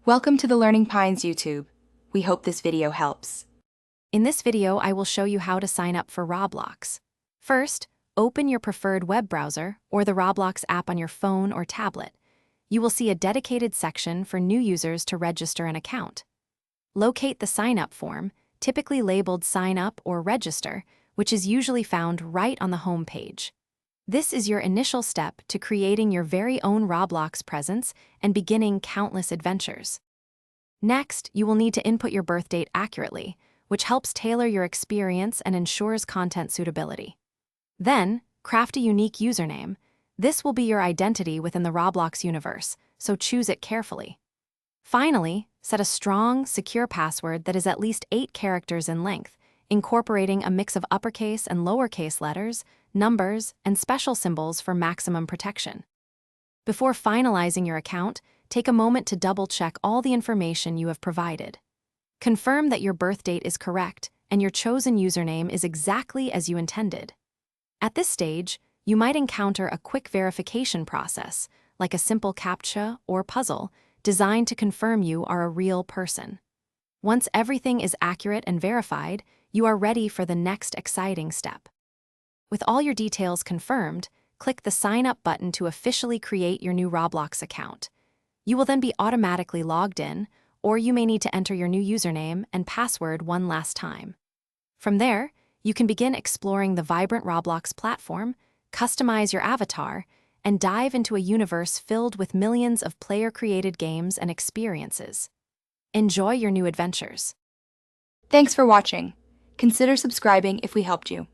Welcome to the Learning Pines YouTube. We hope this video helps. In this video, I will show you how to sign up for Roblox. First, open your preferred web browser or the Roblox app on your phone or tablet. You will see a dedicated section for new users to register an account. Locate the sign up form, typically labeled Sign Up or Register, which is usually found right on the home page. This is your initial step to creating your very own Roblox presence and beginning countless adventures. Next, you will need to input your birth date accurately, which helps tailor your experience and ensures content suitability. Then, craft a unique username. This will be your identity within the Roblox universe, so choose it carefully. Finally, set a strong, secure password that is at least 8 characters in length, incorporating a mix of uppercase and lowercase letters, numbers, and special symbols for maximum protection. Before finalizing your account, take a moment to double-check all the information you have provided. Confirm that your birth date is correct and your chosen username is exactly as you intended. At this stage, you might encounter a quick verification process, like a simple CAPTCHA or puzzle, designed to confirm you are a real person. Once everything is accurate and verified, you are ready for the next exciting step. With all your details confirmed, click the Sign Up button to officially create your new Roblox account. You will then be automatically logged in, or you may need to enter your new username and password one last time. From there, you can begin exploring the vibrant Roblox platform, customize your avatar, and dive into a universe filled with millions of player-created games and experiences. Enjoy your new adventures. Thanks for watching. Consider subscribing if we helped you.